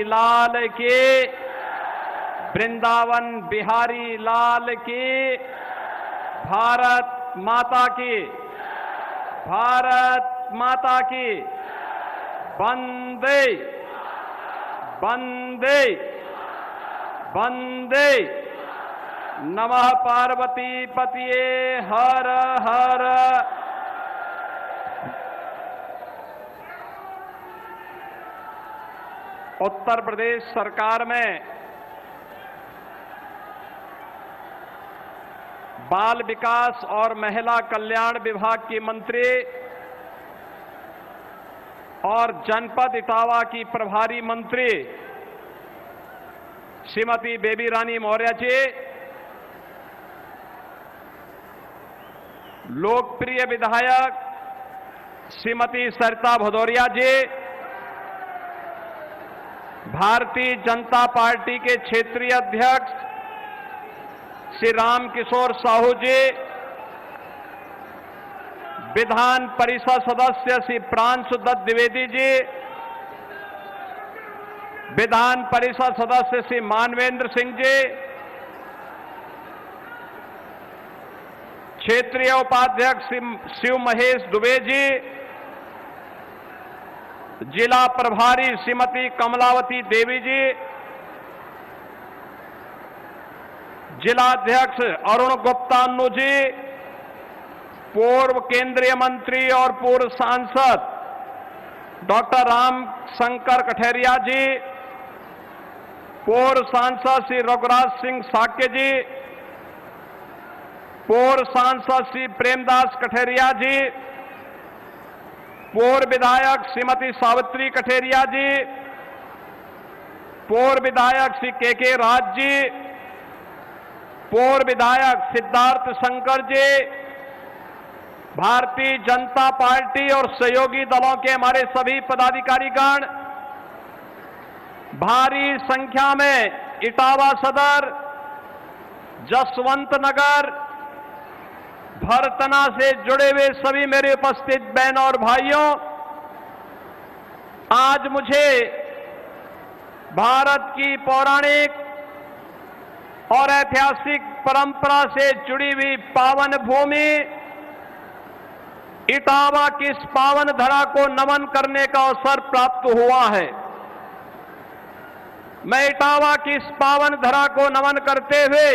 लाल की, वृंदावन बिहारी लाल की, भारत माता की, भारत माता की, वंदे वंदे वंदे। नमः पार्वती पतिये हर हर। उत्तर प्रदेश सरकार में बाल विकास और महिला कल्याण विभाग की मंत्री और जनपद इटावा की प्रभारी मंत्री श्रीमती बेबी रानी मौर्य जी, लोकप्रिय विधायक श्रीमती सरिता भदौरिया जी, भारतीय जनता पार्टी के क्षेत्रीय अध्यक्ष श्री राम किशोर साहू जी, विधान परिषद सदस्य श्री प्रांशु दत्त द्विवेदी जी, विधान परिषद सदस्य श्री मानवेंद्र सिंह जी, क्षेत्रीय उपाध्यक्ष श्री शिव महेश दुबे जी, जिला प्रभारी श्रीमती कमलावती देवी जी, जिलाध्यक्ष अरुण गुप्ता अन्नू जी, पूर्व केंद्रीय मंत्री और पूर्व सांसद डॉक्टर राम शंकर कठेरिया जी, पूर्व सांसद श्री रघुराज सिंह साक्य जी, पूर्व सांसद श्री प्रेमदास कठेरिया जी, पूर्व विधायक श्रीमती सावित्री कठेरिया जी, पूर्व विधायक श्री के राज जी, पूर्व विधायक सिद्धार्थ शंकर जी, भारतीय जनता पार्टी और सहयोगी दलों के हमारे सभी पदाधिकारीगण, भारी संख्या में इटावा सदर, जसवंत नगर, भरतना से जुड़े हुए सभी मेरे उपस्थित बहनों और भाइयों, आज मुझे भारत की पौराणिक और ऐतिहासिक परंपरा से जुड़ी हुई पावन भूमि इटावा की इस पावन धरा को नमन करने का अवसर प्राप्त हुआ है। मैं इटावा की इस पावन धरा को नमन करते हुए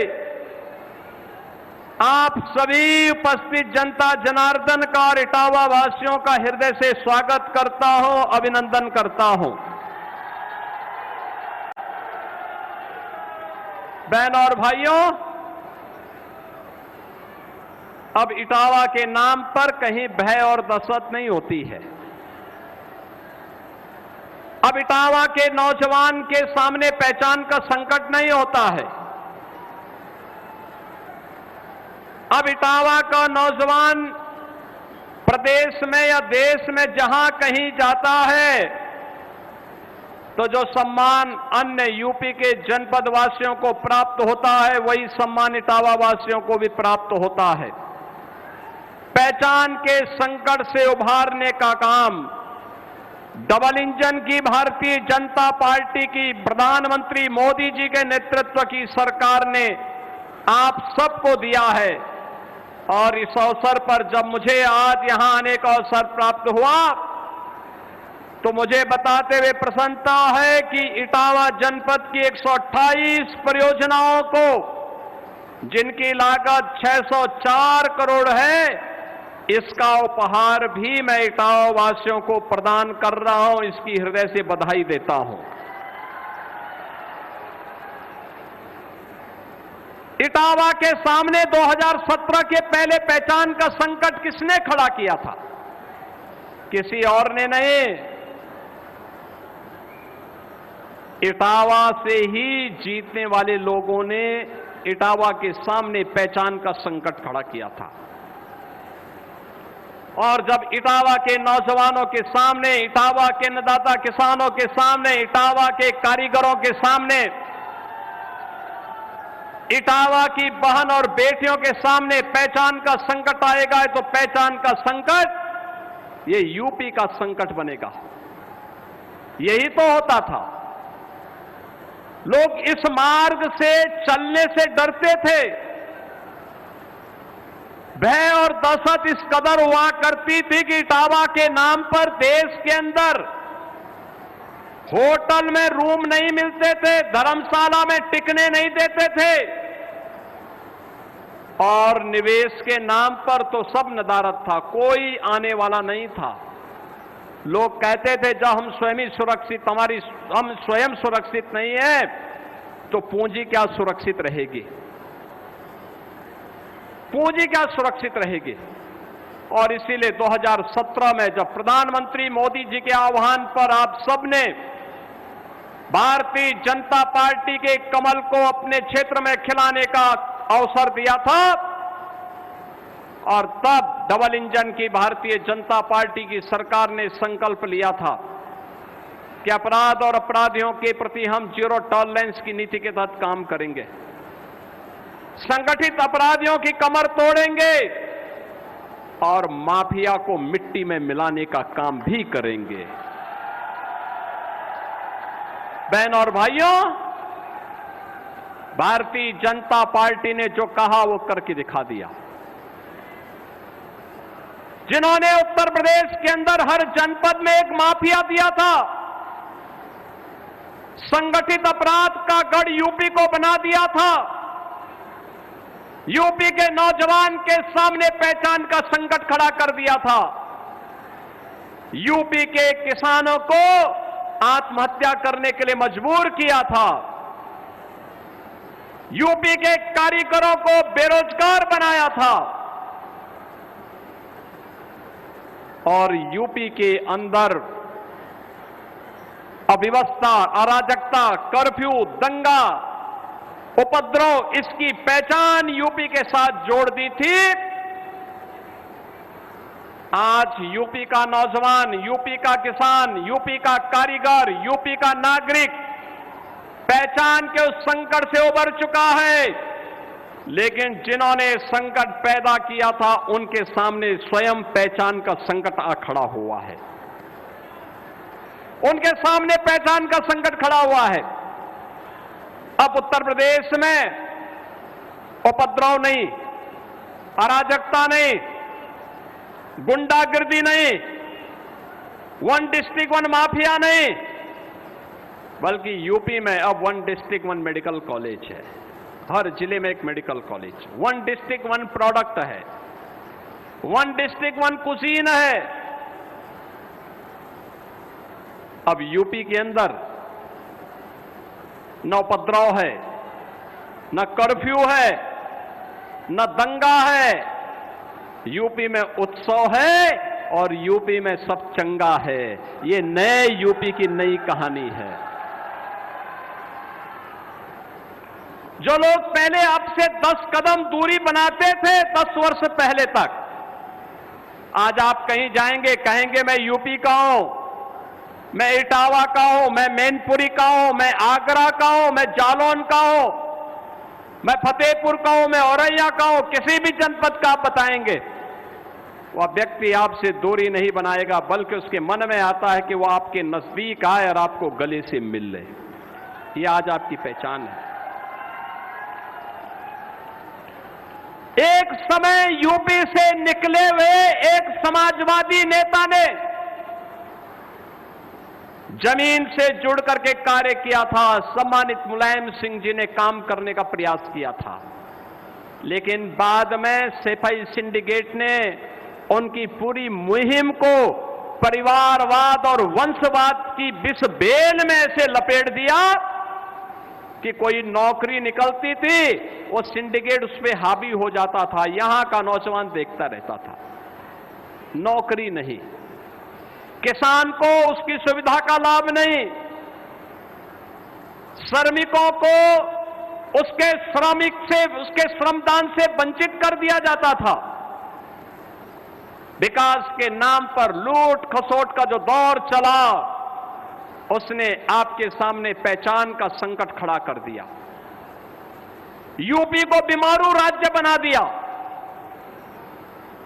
आप सभी उपस्थित जनता जनार्दन का और इटावा वासियों का हृदय से स्वागत करता हूं, अभिनंदन करता हूं। बहनों और भाइयों, अब इटावा के नाम पर कहीं भय और दहशत नहीं होती है। अब इटावा के नौजवान के सामने पहचान का संकट नहीं होता है। अब इटावा का नौजवान प्रदेश में या देश में जहां कहीं जाता है तो जो सम्मान अन्य यूपी के जनपद वासियों को प्राप्त होता है, वही सम्मान इटावा वासियों को भी प्राप्त होता है। पहचान के संकट से उभारने का काम डबल इंजन की भारतीय जनता पार्टी की प्रधानमंत्री मोदी जी के नेतृत्व की सरकार ने आप सबको दिया है। और इस अवसर पर जब मुझे आज यहां आने का अवसर प्राप्त हुआ तो मुझे बताते हुए प्रसन्नता है कि इटावा जनपद की 128 परियोजनाओं को, जिनकी लागत 604 करोड़ है, इसका उपहार भी मैं इटावा वासियों को प्रदान कर रहा हूं। इसकी हृदय से बधाई देता हूं। इटावा के सामने 2017 के पहले पहचान का संकट किसने खड़ा किया था? किसी और ने नहीं, इटावा से ही जीतने वाले लोगों ने इटावा के सामने पहचान का संकट खड़ा किया था। और जब इटावा के नौजवानों के सामने, इटावा के अन्नदाता किसानों के सामने, इटावा के कारीगरों के सामने, इटावा की बहन और बेटियों के सामने पहचान का संकट आएगा तो पहचान का संकट ये यूपी का संकट बनेगा। यही तो होता था। लोग इस मार्ग से चलने से डरते थे। भय और दहशत इस कदर हुआ करती थी कि इटावा के नाम पर देश के अंदर होटल में रूम नहीं मिलते थे, धर्मशाला में टिकने नहीं देते थे, और निवेश के नाम पर तो सब नदारत था, कोई आने वाला नहीं था। लोग कहते थे जब हम स्वयं ही सुरक्षित, हम स्वयं सुरक्षित नहीं है तो पूंजी क्या सुरक्षित रहेगी, पूंजी क्या सुरक्षित रहेगी। और इसीलिए 2017 में जब प्रधानमंत्री मोदी जी के आह्वान पर आप सबने भारतीय जनता पार्टी के कमल को अपने क्षेत्र में खिलाने का अवसर दिया था, और तब डबल इंजन की भारतीय जनता पार्टी की सरकार ने संकल्प लिया था कि अपराध और अपराधियों के प्रति हम जीरो टॉलरेंस की नीति के तहत काम करेंगे, संगठित अपराधियों की कमर तोड़ेंगे और माफिया को मिट्टी में मिलाने का काम भी करेंगे। बहन और भाइयों, भारतीय जनता पार्टी ने जो कहा वो करके दिखा दिया। जिन्होंने उत्तर प्रदेश के अंदर हर जनपद में एक माफिया दिया था, संगठित अपराध का गढ़ यूपी को बना दिया था, यूपी के नौजवान के सामने पहचान का संकट खड़ा कर दिया था, यूपी के किसानों को आत्महत्या करने के लिए मजबूर किया था, यूपी के कारीगरों को बेरोजगार बनाया था, और यूपी के अंदर अव्यवस्था, अराजकता, कर्फ्यू, दंगा, उपद्रव, इसकी पहचान यूपी के साथ जोड़ दी थी। आज यूपी का नौजवान, यूपी का किसान, यूपी का कारीगर, यूपी का नागरिक पहचान के उस संकट से उबर चुका है, लेकिन जिन्होंने संकट पैदा किया था उनके सामने स्वयं पहचान का संकट आ खड़ा हुआ है, उनके सामने पहचान का संकट खड़ा हुआ है। अब उत्तर प्रदेश में उपद्रव नहीं, अराजकता नहीं, गुंडागिर्दी नहीं, वन डिस्ट्रिक्ट वन माफिया नहीं, बल्कि यूपी में अब one district one medical college है, हर जिले में एक medical college, one district one product है, वन डिस्ट्रिक्ट वन कुजीन है। अब यूपी के अंदर न उपद्रव है, न कर्फ्यू है, न दंगा है, यूपी में उत्सव है और यूपी में सब चंगा है। ये नए यूपी की नई कहानी है। जो लोग पहले अब से 10 कदम दूरी बनाते थे 10 वर्ष पहले तक, आज आप कहीं जाएंगे कहेंगे मैं यूपी का हूं, मैं इटावा का हूं, मैं मैनपुरी का हूं, मैं आगरा का हूं, मैं जालौन का हूं, मैं फतेहपुर का हूं, मैं औरैया का हूं, किसी भी जनपद का आप बताएंगे, वह व्यक्ति आपसे दूरी नहीं बनाएगा, बल्कि उसके मन में आता है कि वह आपके नजदीक आए और आपको गले से मिल ले। यह आज आपकी पहचान है। एक समय यूपी से निकले हुए एक समाजवादी नेता ने जमीन से जुड़ करके कार्य किया था। सम्मानित मुलायम सिंह जी ने काम करने का प्रयास किया था, लेकिन बाद में सिपाही सिंडिकेट ने उनकी पूरी मुहिम को परिवारवाद और वंशवाद की विष बेल में ऐसे लपेट दिया कि कोई नौकरी निकलती थी वो सिंडिकेट उस पर हावी हो जाता था। यहां का नौजवान देखता रहता था, नौकरी नहीं, किसान को उसकी सुविधा का लाभ नहीं, श्रमिकों को उसके उसके श्रमदान से वंचित कर दिया जाता था। विकास के नाम पर लूट खसोट का जो दौर चला, उसने आपके सामने पहचान का संकट खड़ा कर दिया, यूपी को बीमारू राज्य बना दिया।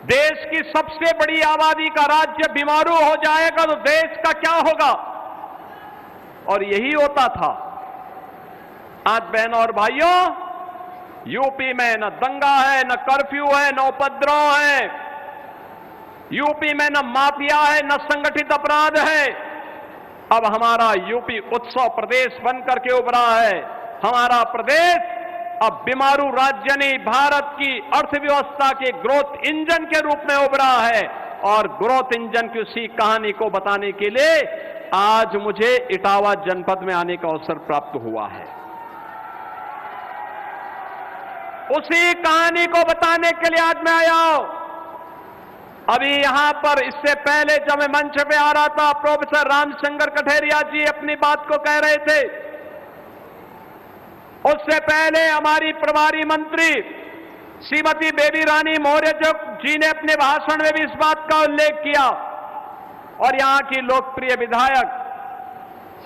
देश की सबसे बड़ी आबादी का राज्य बीमारू हो जाएगा तो देश का क्या होगा। और यही होता था। आज बहनों और भाइयों, यूपी में न दंगा है, न कर्फ्यू है, न उपद्रव है। यूपी में न माफिया है, न संगठित अपराध है। अब हमारा यूपी उत्सव प्रदेश बनकर के उभरा है। हमारा प्रदेश अब बीमारू राज्य नहीं, भारत की अर्थव्यवस्था के ग्रोथ इंजन के रूप में उभरा है। और ग्रोथ इंजन की उसी कहानी को बताने के लिए आज मुझे इटावा जनपद में आने का अवसर प्राप्त हुआ है। उसी कहानी को बताने के लिए आज मैं आया हूं। अभी यहां पर इससे पहले जब मैं मंच पे आ रहा था, प्रोफेसर रामशंकर कठेरिया जी अपनी बात को कह रहे थे। उससे पहले हमारी प्रभारी मंत्री श्रीमती बेबी रानी मौर्य जी ने अपने भाषण में भी इस बात का उल्लेख किया। और यहां की लोकप्रिय विधायक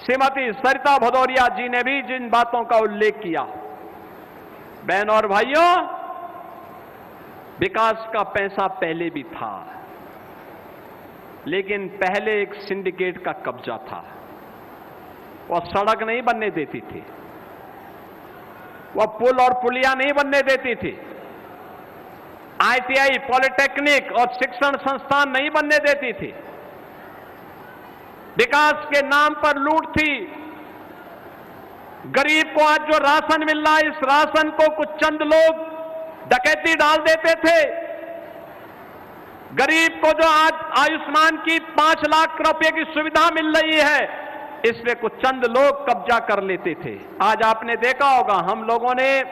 श्रीमती सरिता भदौरिया जी ने भी जिन बातों का उल्लेख किया। बहनों और भाइयों, विकास का पैसा पहले भी था, लेकिन पहले एक सिंडिकेट का कब्जा था। वह सड़क नहीं बनने देती थी, वह पुल और पुलिया नहीं बनने देती थी, आईटीआई, पॉलिटेक्निक और शिक्षण संस्थान नहीं बनने देती थी। विकास के नाम पर लूट थी। गरीब को आज जो राशन मिल रहा है, इस राशन को कुछ चंद लोग डकैती डाल देते थे। गरीब को जो आज आयुष्मान की 5 लाख रुपए की सुविधा मिल रही है, इसमें कुछ चंद लोग कब्जा कर लेते थे। आज आपने देखा होगा, हम लोगों ने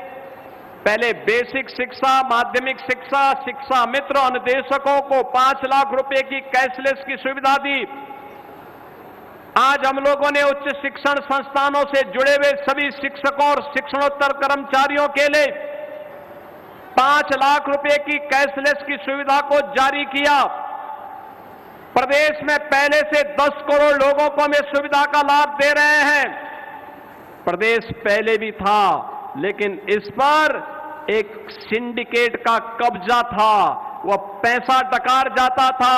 पहले बेसिक शिक्षा, माध्यमिक शिक्षा, शिक्षा मित्र अनुदेशकों को 5 लाख रुपए की कैशलेस की सुविधा दी। आज हम लोगों ने उच्च शिक्षण संस्थानों से जुड़े हुए सभी शिक्षकों और शिक्षणोत्तर कर्मचारियों के लिए 5 लाख रुपए की कैशलेस की सुविधा को जारी किया। प्रदेश में पहले से 10 करोड़ लोगों को हम इस सुविधा का लाभ दे रहे हैं। प्रदेश पहले भी था, लेकिन इस पर एक सिंडिकेट का कब्जा था। वह पैसा डकार जाता था,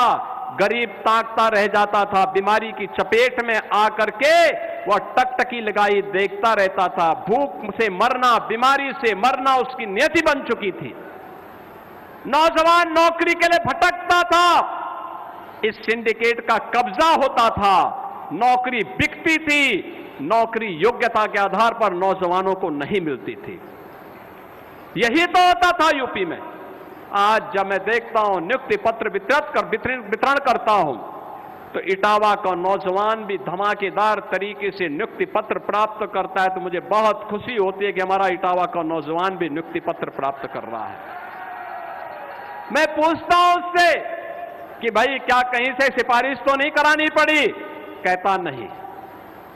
गरीब ताकता रह जाता था। बीमारी की चपेट में आकर के वह टकटकी लगाई देखता रहता था। भूख से मरना, बीमारी से मरना उसकी नियति बन चुकी थी। नौजवान नौकरी के लिए भटकता था, इस सिंडिकेट का कब्जा होता था। नौकरी बिकती थी, नौकरी योग्यता के आधार पर नौजवानों को नहीं मिलती थी। यही तो होता था यूपी में। आज जब मैं देखता हूं, नियुक्ति पत्र वितरण करता हूं, तो इटावा का नौजवान भी धमाकेदार तरीके से नियुक्ति पत्र प्राप्त करता है, तो मुझे बहुत खुशी होती है कि हमारा इटावा का नौजवान भी नियुक्ति पत्र प्राप्त कर रहा है। मैं पूछता हूं उससे कि भाई क्या कहीं से सिफारिश तो नहीं करानी पड़ी? कहता नहीं,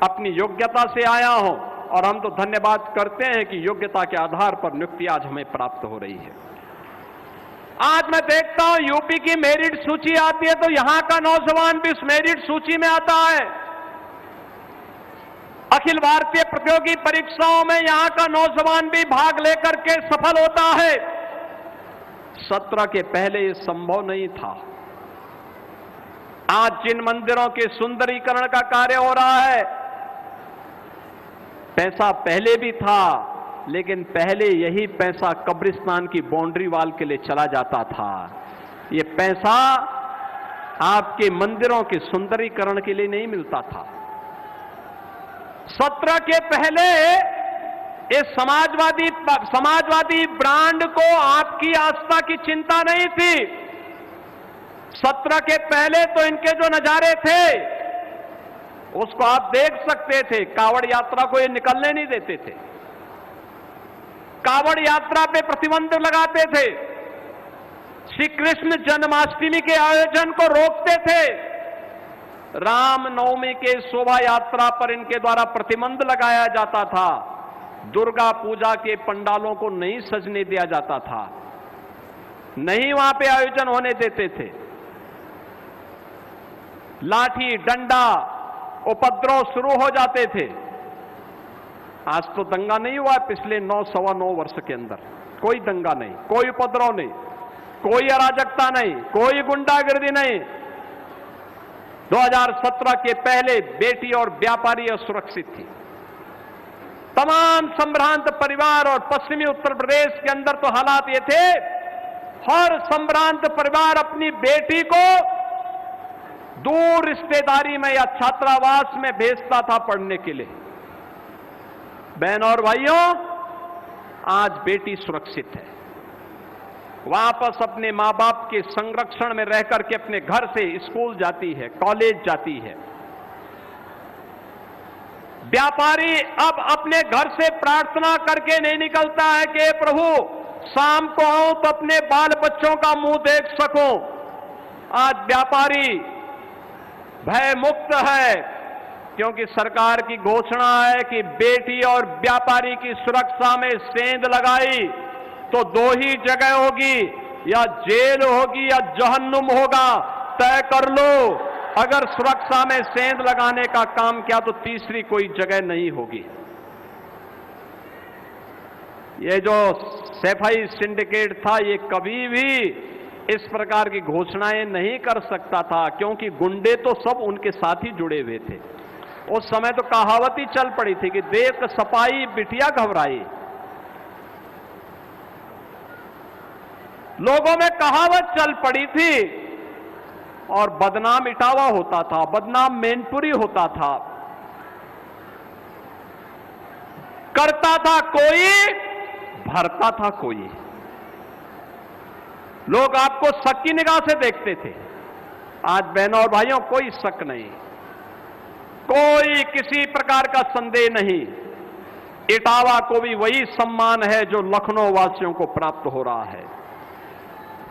अपनी योग्यता से आया हूं। और हम तो धन्यवाद करते हैं कि योग्यता के आधार पर नियुक्ति आज हमें प्राप्त हो रही है। आज मैं देखता हूं यूपी की मेरिट सूची आती है, तो यहां का नौजवान भी उस मेरिट सूची में आता है। अखिल भारतीय प्रतियोगी परीक्षाओं में यहां का नौजवान भी भाग लेकर के सफल होता है। 17 के पहले यह संभव नहीं था। आज जिन मंदिरों के सुंदरीकरण का कार्य हो रहा है, पैसा पहले भी था, लेकिन पहले यही पैसा कब्रिस्तान की बाउंड्री वाल के लिए चला जाता था। ये पैसा आपके मंदिरों के सुंदरीकरण के लिए नहीं मिलता था। 17 के पहले इस समाजवादी ब्रांड को आपकी आस्था की चिंता नहीं थी। 17 के पहले तो इनके जो नजारे थे उसको आप देख सकते थे। कावड़ यात्रा को ये निकलने नहीं देते थे, कावड़ यात्रा पे प्रतिबंध लगाते थे, श्री कृष्ण जन्माष्टमी के आयोजन को रोकते थे, रामनवमी के शोभा यात्रा पर इनके द्वारा प्रतिबंध लगाया जाता था, दुर्गा पूजा के पंडालों को नहीं सजने दिया जाता था, नहीं वहां पे आयोजन होने देते थे। लाठी डंडा उपद्रव शुरू हो जाते थे। आज तो दंगा नहीं हुआ पिछले 9-9.25 वर्ष के अंदर। कोई दंगा नहीं, कोई उपद्रव नहीं, कोई अराजकता नहीं, कोई गुंडागिर्दी नहीं। 2017 के पहले बेटी और व्यापारी असुरक्षित थी। तमाम संभ्रांत परिवार, और पश्चिमी उत्तर प्रदेश के अंदर तो हालात ये थे, हर संभ्रांत परिवार अपनी बेटी को दूर रिश्तेदारी में या छात्रावास में भेजता था पढ़ने के लिए। बहन और भाइयों, आज बेटी सुरक्षित है, वापस अपने मां बाप के संरक्षण में रहकर के अपने घर से स्कूल जाती है, कॉलेज जाती है। व्यापारी अब अपने घर से प्रार्थना करके नहीं निकलता है कि प्रभु शाम को आऊं तो अपने बाल बच्चों का मुंह देख सकूं। आज व्यापारी भय मुक्त है, क्योंकि सरकार की घोषणा है कि बेटी और व्यापारी की सुरक्षा में सेंध लगाई तो दो ही जगह होगी, या जेल होगी या जहन्नुम होगा, तय कर लो। अगर सुरक्षा में सेंध लगाने का काम किया तो तीसरी कोई जगह नहीं होगी। ये जो सैफई सिंडिकेट था, ये कभी भी इस प्रकार की घोषणाएं नहीं कर सकता था, क्योंकि गुंडे तो सब उनके साथ ही जुड़े हुए थे। उस समय तो कहावत ही चल पड़ी थी कि देख सपाई बिटिया घबराई। लोगों में कहावत चल पड़ी थी, और बदनाम इटावा होता था, बदनाम मैनपुरी होता था। करता था कोई, भरता था कोई। लोग आपको शक की निगाह से देखते थे। आज बहनों और भाइयों, कोई शक नहीं, कोई किसी प्रकार का संदेह नहीं। इटावा को भी वही सम्मान है जो लखनऊ वासियों को प्राप्त हो रहा है।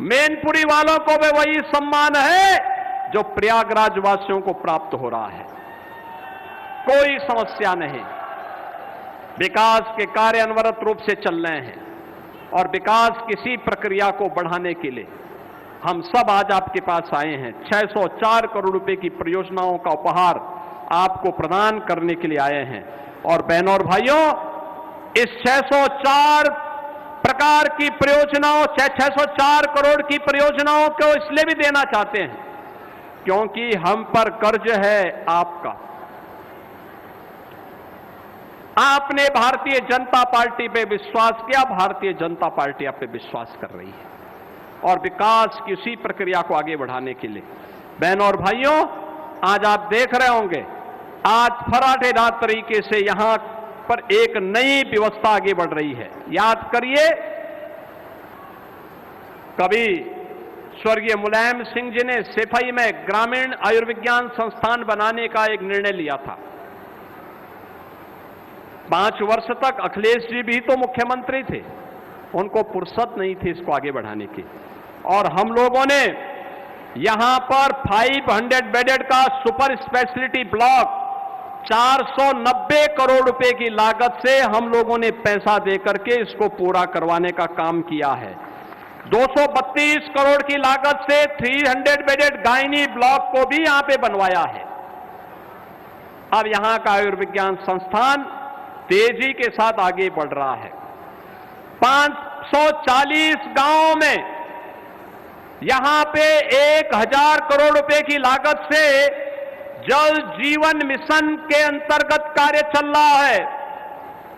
मैनपुरी वालों को भी वही सम्मान है जो प्रयागराज वासियों को प्राप्त हो रहा है। कोई समस्या नहीं। विकास के कार्य अनवरत रूप से चल रहे हैं, और विकास किसी प्रक्रिया को बढ़ाने के लिए हम सब आज आपके पास आए हैं। 604 करोड़ रुपए की परियोजनाओं का उपहार आपको प्रदान करने के लिए आए हैं। और बहनों और भाइयों, इस 604 प्रकार की परियोजनाओं, 604 करोड़ की परियोजनाओं को इसलिए भी देना चाहते हैं क्योंकि हम पर कर्ज है आपका। आपने भारतीय जनता पार्टी पे विश्वास किया, भारतीय जनता पार्टी आप पे विश्वास कर रही है, और विकास की उसी प्रक्रिया को आगे बढ़ाने के लिए। बहनों और भाइयों, आज आप देख रहे होंगे, आज फराटेदार तरीके से यहां पर एक नई व्यवस्था आगे बढ़ रही है। याद करिए, कभी स्वर्गीय मुलायम सिंह जी ने सैफई में ग्रामीण आयुर्विज्ञान संस्थान बनाने का एक निर्णय लिया था। 5 वर्ष तक अखिलेश जी भी तो मुख्यमंत्री थे, उनको फुर्सत नहीं थी इसको आगे बढ़ाने की। और हम लोगों ने यहां पर 500 बेडेड का सुपर स्पेशलिटी ब्लॉक 490 करोड़ रुपए की लागत से हम लोगों ने पैसा देकर के इसको पूरा करवाने का काम किया है। 232 करोड़ की लागत से 300 बेडेड गायनी ब्लॉक को भी यहां पे बनवाया है। अब यहां का आयुर्विज्ञान संस्थान तेजी के साथ आगे बढ़ रहा है। 540 गांवों में यहां पे 1000 करोड़ रुपए की लागत से जल जीवन मिशन के अंतर्गत कार्य चल रहा है,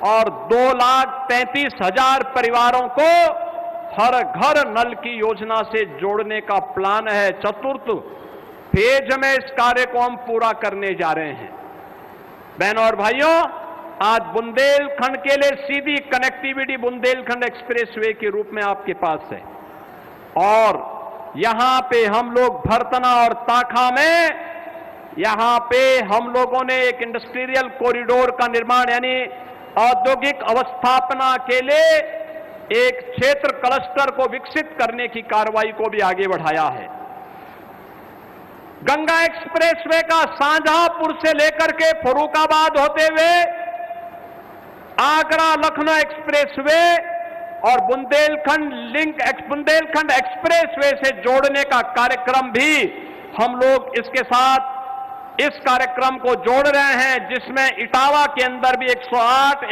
और 2,33,000 परिवारों को हर घर नल की योजना से जोड़ने का प्लान है। चतुर्थ फेज में इस कार्य को हम पूरा करने जा रहे हैं। बहनों और भाइयों, आज बुंदेलखंड के लिए सीधी कनेक्टिविटी बुंदेलखंड एक्सप्रेसवे के रूप में आपके पास है, और यहां पे हम लोग भरतना और ताखा में यहां पे हम लोगों ने एक इंडस्ट्रियल कॉरिडोर का निर्माण, यानी औद्योगिक अवस्थापना के लिए एक क्षेत्र क्लस्टर को विकसित करने की कार्रवाई को भी आगे बढ़ाया है। गंगा एक्सप्रेसवे का शाहजहांपुर से लेकर के फर्रुखाबाद होते हुए आगरा लखनऊ एक्सप्रेसवे और बुंदेलखंड एक्सप्रेसवे से जोड़ने का कार्यक्रम भी हम लोग इसके साथ इस कार्यक्रम को जोड़ रहे हैं, जिसमें इटावा के अंदर भी 108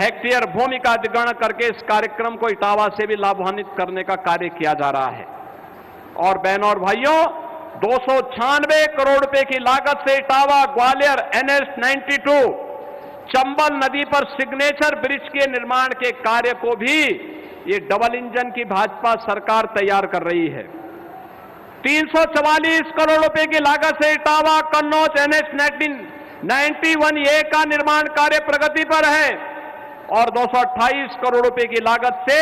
हेक्टेयर भूमि का अधिग्रहण करके इस कार्यक्रम को इटावा से भी लाभान्वित करने का कार्य किया जा रहा है। और बहनों और भाइयों, 296 करोड़ रुपए की लागत से इटावा ग्वालियर NH 92 चंबल नदी पर सिग्नेचर ब्रिज के निर्माण के कार्य को भी ये डबल इंजन की भाजपा सरकार तैयार कर रही है। 344 करोड़ रुपए की लागत से इटावा कन्नौज NH 91A का निर्माण कार्य प्रगति पर है और 228 करोड़ रुपए की लागत से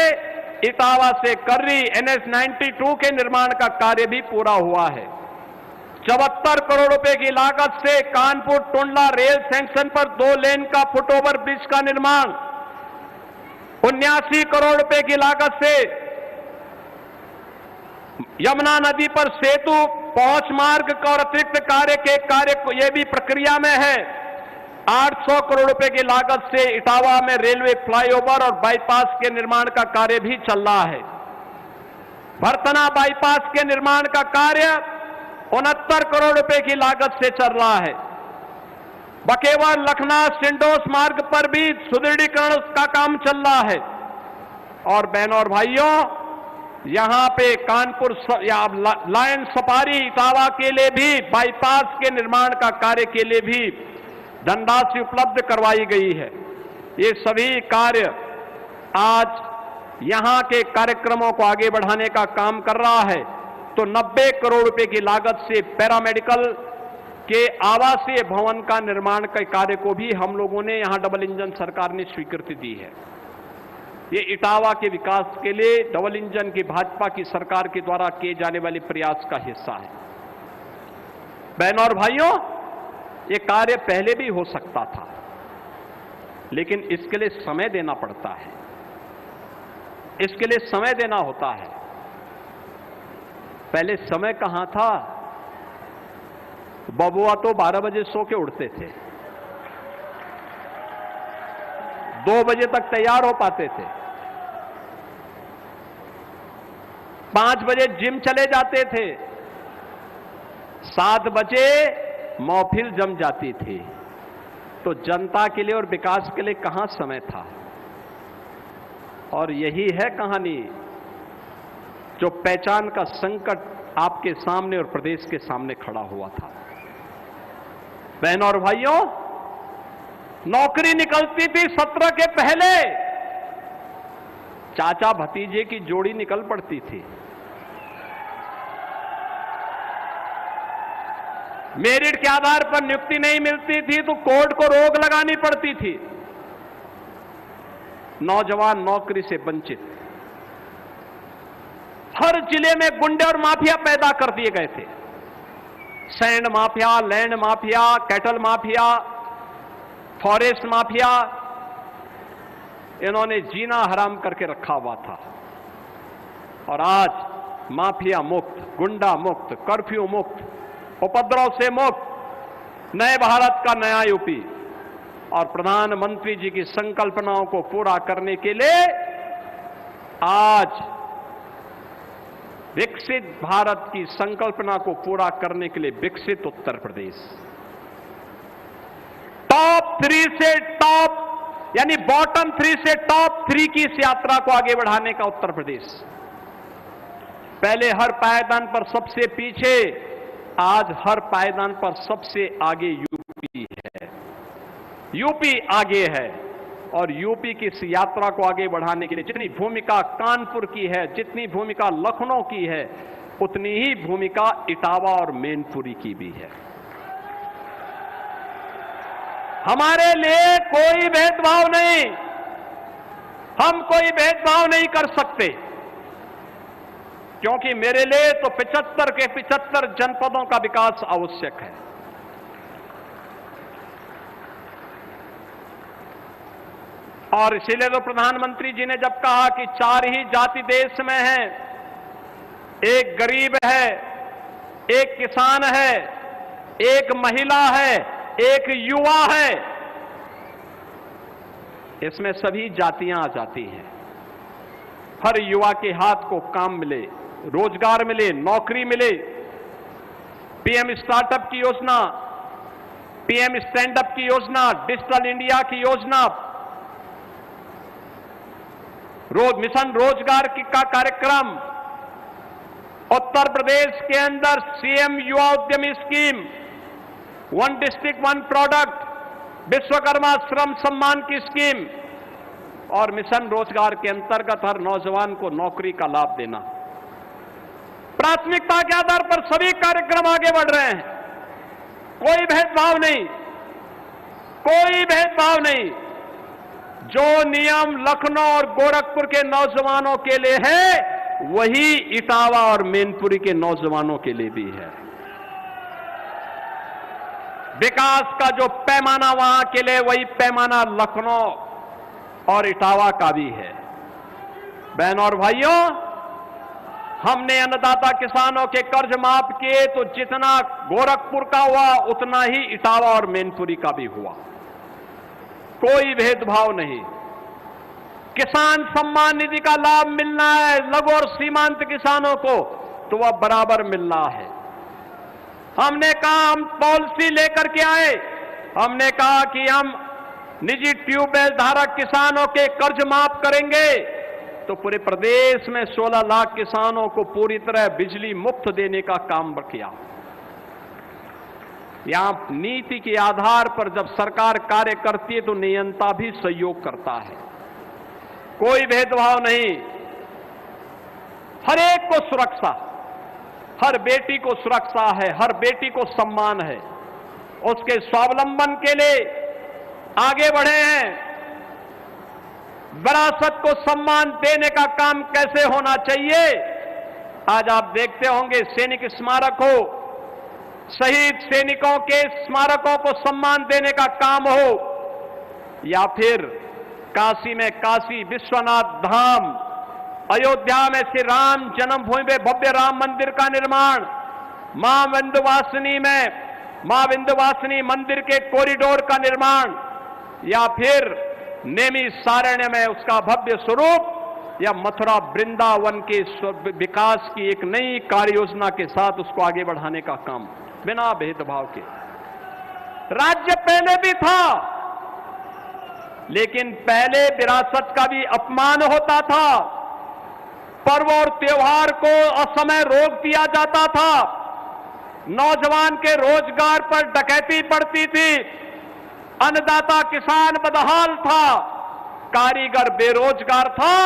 इटावा से कर्री NH 92 के निर्माण का कार्य भी पूरा हुआ है। 74 करोड़ रुपए की लागत से कानपुर टुंडला रेल सेक्शन पर 2 लेन का फुटओवर ब्रिज का निर्माण, 79 करोड़ रुपए की लागत से यमुना नदी पर सेतु पहुंच मार्ग का और अतिरिक्त कार्य को यह भी प्रक्रिया में है। 800 करोड़ रुपए की लागत से इटावा में रेलवे फ्लाईओवर और बाईपास के निर्माण का कार्य भी चल रहा है। भरतना बाईपास के निर्माण का कार्य 69 करोड़ रुपए की लागत से चल रहा है। बकेवर लखनऊ सिंडोस मार्ग पर भी सुदृढ़ीकरण का काम चल रहा है। और बहनों और भाइयों, यहां पे कानपुर या लायन सफारी इटावा के लिए भी बाईपास के निर्माण का कार्य के लिए भी धनराशि उपलब्ध करवाई गई है। ये सभी कार्य आज यहां के कार्यक्रमों को आगे बढ़ाने का काम कर रहा है। तो 90 करोड़ रुपए की लागत से पैरामेडिकल के आवासीय भवन का निर्माण के कार्य को भी हम लोगों ने यहां डबल इंजन सरकार ने स्वीकृति दी है। ये इटावा के विकास के लिए डबल इंजन की भाजपा की सरकार के द्वारा किए जाने वाले प्रयास का हिस्सा है। बहनों और भाइयों, ये कार्य पहले भी हो सकता था, लेकिन इसके लिए समय देना पड़ता है, इसके लिए समय देना होता है। पहले समय कहां था? बबुआ तो 12 बजे सो के उठते थे, 2 बजे तक तैयार हो पाते थे, 5 बजे जिम चले जाते थे, 7 बजे महफिल जम जाती थी। तो जनता के लिए और विकास के लिए कहां समय था? और यही है कहानी जो पहचान का संकट आपके सामने और प्रदेश के सामने खड़ा हुआ था। बहनों और भाइयों, नौकरी निकलती थी 17 के पहले, चाचा भतीजे की जोड़ी निकल पड़ती थी। मेरिट के आधार पर नियुक्ति नहीं मिलती थी तो कोर्ट को रोक लगानी पड़ती थी। नौजवान नौकरी से वंचित। हर जिले में गुंडे और माफिया पैदा कर दिए गए थे। Sand mafia, land mafia, cattle mafia, forest mafia, इन्होंने जीना हराम करके रखा हुआ था। और आज माफिया मुक्त, गुंडा मुक्त, कर्फ्यू मुक्त, उपद्रव से मुक्त नए भारत का नया यूपी और प्रधानमंत्री जी की संकल्पनाओं को पूरा करने के लिए आज विकसित भारत की संकल्पना को पूरा करने के लिए विकसित उत्तर प्रदेश, टॉप 3 से टॉप यानी बॉटम 3 से टॉप 3 की इस यात्रा को आगे बढ़ाने का उत्तर प्रदेश। पहले हर पायदान पर सबसे पीछे, आज हर पायदान पर सबसे आगे यूपी है। यूपी आगे है और यूपी की इस यात्रा को आगे बढ़ाने के लिए जितनी भूमिका कानपुर की है, जितनी भूमिका लखनऊ की है, उतनी ही भूमिका इटावा और मैनपुरी की भी है। हमारे लिए कोई भेदभाव नहीं, हम कोई भेदभाव नहीं कर सकते, क्योंकि मेरे लिए तो 75 के 75 जनपदों का विकास आवश्यक है। और इसीलिए तो प्रधानमंत्री जी ने जब कहा कि 4 ही जाति देश में हैं, एक गरीब है, एक किसान है, एक महिला है, एक युवा है, इसमें सभी जातियां आ जाती हैं। हर युवा के हाथ को काम मिले, रोजगार मिले, नौकरी मिले। पीएम स्टार्टअप की योजना, पीएम स्टैंड अप की योजना, डिजिटल इंडिया की योजना, मिशन रोजगार का कार्यक्रम, उत्तर प्रदेश के अंदर सीएम युवा उद्यमी स्कीम, 1 डिस्ट्रिक्ट 1 प्रोडक्ट, विश्वकर्मा श्रम सम्मान की स्कीम और मिशन रोजगार के अंतर्गत हर नौजवान को नौकरी का लाभ देना। प्राथमिकता के आधार पर सभी कार्यक्रम आगे बढ़ रहे हैं। कोई भेदभाव नहीं, कोई भेदभाव नहीं। जो नियम लखनऊ और गोरखपुर के नौजवानों के लिए है वही इटावा और मैनपुरी के नौजवानों के लिए भी है। विकास का जो पैमाना वहां के लिए वही पैमाना लखनऊ और इटावा का भी है। बहनों और भाइयों, हमने अन्नदाता किसानों के कर्ज माफ किए तो जितना गोरखपुर का हुआ उतना ही इटावा और मैनपुरी का भी हुआ। कोई भेदभाव नहीं। किसान सम्मान निधि का लाभ मिलना है लघु और सीमांत किसानों को तो वह बराबर मिलना है। हमने कहा हम पॉलिसी लेकर के आए, हमने कहा कि हम निजी ट्यूबवेल धारक किसानों के कर्ज माफ करेंगे तो पूरे प्रदेश में 16 लाख किसानों को पूरी तरह बिजली मुफ्त देने का काम किया। यहां नीति के आधार पर जब सरकार कार्य करती है तो नियंता भी सहयोग करता है। कोई भेदभाव नहीं। हर एक को सुरक्षा, हर बेटी को सुरक्षा है, हर बेटी को सम्मान है। उसके स्वावलंबन के लिए आगे बढ़े हैं। विरासत को सम्मान देने का काम कैसे होना चाहिए, आज आप देखते होंगे सैनिक स्मारक हो, शहीद सैनिकों के स्मारकों को सम्मान देने का काम हो, या फिर काशी में काशी विश्वनाथ धाम, अयोध्या में श्री राम जन्मभूमि में भव्य राम मंदिर का निर्माण, मां विंध्यवासिनी में मां विंध्यवासिनी मंदिर के कॉरिडोर का निर्माण, या फिर नेमी सारण्य में उसका भव्य स्वरूप, या मथुरा वृंदावन के विकास की एक नई कार्य योजना के साथ उसको आगे बढ़ाने का काम बिना भेदभाव के। राज्य पहले भी था, लेकिन पहले विरासत का भी अपमान होता था। पर्व और त्योहार को असमय रोक दिया जाता था। नौजवान के रोजगार पर डकैती पड़ती थी। अन्नदाता किसान बदहाल था, कारीगर बेरोजगार था,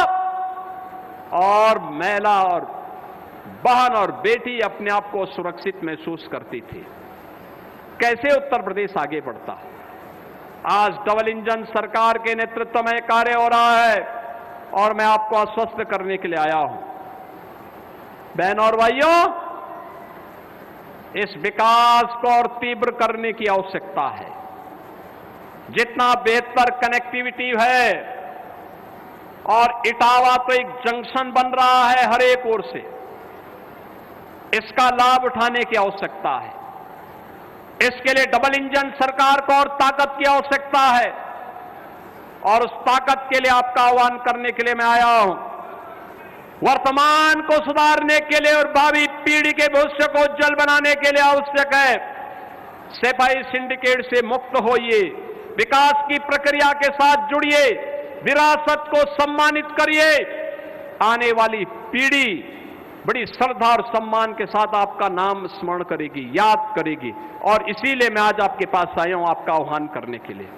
और महिला और बहन और बेटी अपने आप को सुरक्षित महसूस करती थी। कैसे उत्तर प्रदेश आगे बढ़ता? आज डबल इंजन सरकार के नेतृत्व में कार्य हो रहा है और मैं आपको आश्वस्त करने के लिए आया हूं। बहनों और भाइयों, इस विकास को और तीव्र करने की आवश्यकता है। जितना बेहतर कनेक्टिविटी है, और इटावा तो एक जंक्शन बन रहा है हर एक ओर से, इसका लाभ उठाने की आवश्यकता है। इसके लिए डबल इंजन सरकार को और ताकत की आवश्यकता है, और उस ताकत के लिए आपका आह्वान करने के लिए मैं आया हूं। वर्तमान को सुधारने के लिए और भावी पीढ़ी के भविष्य को उज्जवल बनाने के लिए आवश्यक है सिपाही सिंडिकेट से मुक्त होइए, विकास की प्रक्रिया के साथ जुड़िए, विरासत को सम्मानित करिए। आने वाली पीढ़ी बड़ी श्रद्धा और सम्मान के साथ आपका नाम स्मरण करेगी, याद करेगी, और इसीलिए मैं आज आपके पास आया हूं आपका आह्वान करने के लिए।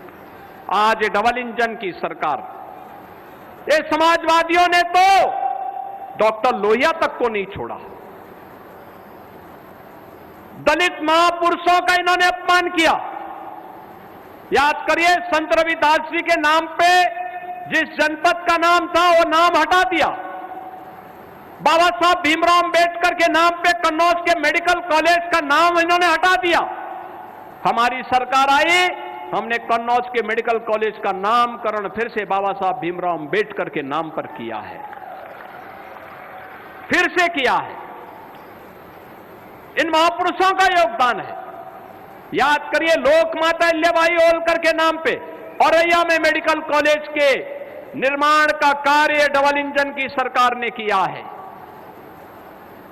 आज डबल इंजन की सरकार, ये समाजवादियों ने तो डॉक्टर लोहिया तक को नहीं छोड़ा। दलित महापुरुषों का इन्होंने अपमान किया। याद करिए, संत रविदास जी के नाम पे जिस जनपद का नाम था वो नाम हटा दिया। बाबा साहब भीमराव अंबेडकर के नाम पे कन्नौज के मेडिकल कॉलेज का नाम इन्होंने हटा दिया। हमारी सरकार आई, हमने कन्नौज के मेडिकल कॉलेज का नामकरण फिर से बाबा साहब भीमराव अंबेडकर के नाम पर किया है, फिर से किया है। इन महापुरुषों का योगदान है। याद करिए, लोकमाता अहिल्याबाई होलकर के नाम पे औरैया में मेडिकल कॉलेज के निर्माण का कार्य डबल इंजन की सरकार ने किया है।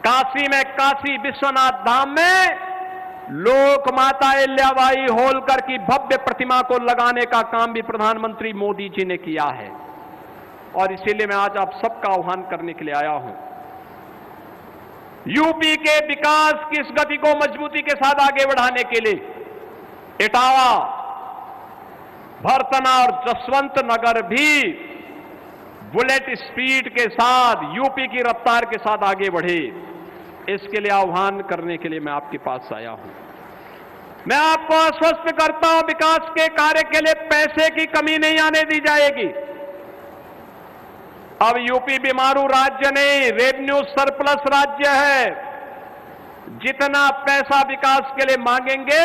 काशी में काशी विश्वनाथ धाम में लोकमाता अहिल्याबाई होलकर की भव्य प्रतिमा को लगाने का काम भी प्रधानमंत्री मोदी जी ने किया है, और इसीलिए मैं आज आप सबका आह्वान करने के लिए आया हूं। यूपी के विकास की इस गति को मजबूती के साथ आगे बढ़ाने के लिए इटावा भरतना और जसवंत नगर भी बुलेट स्पीड के साथ, यूपी की रफ्तार के साथ आगे बढ़े। इसके लिए आह्वान करने के लिए मैं आपके पास आया हूं। मैं आपको आश्वस्त करता हूं, विकास के कार्य के लिए पैसे की कमी नहीं आने दी जाएगी। अब यूपी बीमारू राज्य नहीं, रेवेन्यू सरप्लस राज्य है। जितना पैसा विकास के लिए मांगेंगे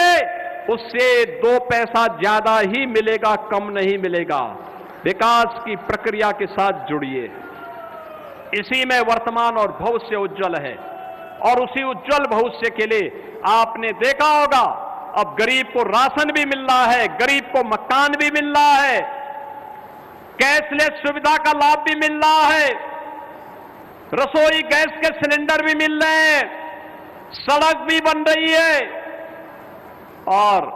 उससे 2 पैसा ज्यादा ही मिलेगा, कम नहीं मिलेगा। विकास की प्रक्रिया के साथ जुड़िए। इसी में वर्तमान और भविष्य उज्जवल है, और उसी उज्जवल भविष्य के लिए आपने देखा होगा अब गरीब को राशन भी मिल रहा है, गरीब को मकान भी मिल रहा है, कैशलेस सुविधा का लाभ भी मिल रहा है, रसोई गैस के सिलेंडर भी मिल रहे हैं, सड़क भी बन रही है, और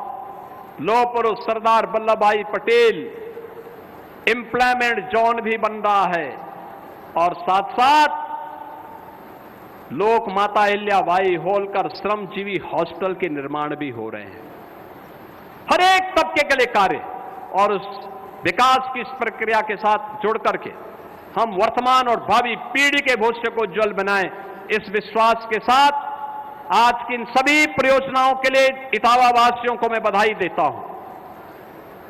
लौह पुरुष सरदार वल्लभ भाई पटेल एम्प्लॉयमेंट जोन भी बन रहा है, और साथ साथ लोक माता अहिल्याबाई होलकर श्रमजीवी हॉस्टल के निर्माण भी हो रहे हैं। हर एक तबके के लिए कार्य, और उस विकास की इस प्रक्रिया के साथ जुड़ करके हम वर्तमान और भावी पीढ़ी के भविष्य को उज्जवल बनाएं। इस विश्वास के साथ आज की इन सभी परियोजनाओं के लिए इटावा वासियों को मैं बधाई देता हूं।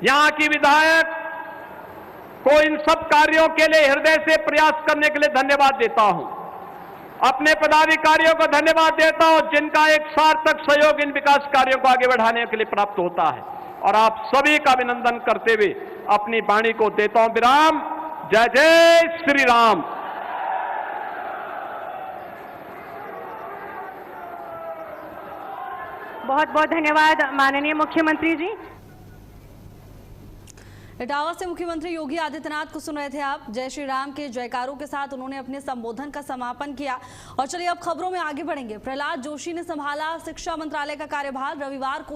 यहां की विधायक को इन सब कार्यों के लिए हृदय से प्रयास करने के लिए धन्यवाद देता हूं। अपने पदाधिकारियों को धन्यवाद देता हूं जिनका एक सार्थक सहयोग इन विकास कार्यों को आगे बढ़ाने के लिए प्राप्त होता है, और आप सभी का अभिनंदन करते हुए अपनी वाणी को देता हूं विराम। जय जय श्री राम। बहुत बहुत धन्यवाद माननीय मुख्यमंत्री जी। इटावा से मुख्यमंत्री योगी आदित्यनाथ को सुन रहे थे आप। जय श्री राम के जयकारों के साथ उन्होंने अपने संबोधन का समापन किया। और चलिए अब खबरों में आगे बढ़ेंगे। प्रहलाद जोशी ने संभाला शिक्षा मंत्रालय का कार्यभार। रविवार को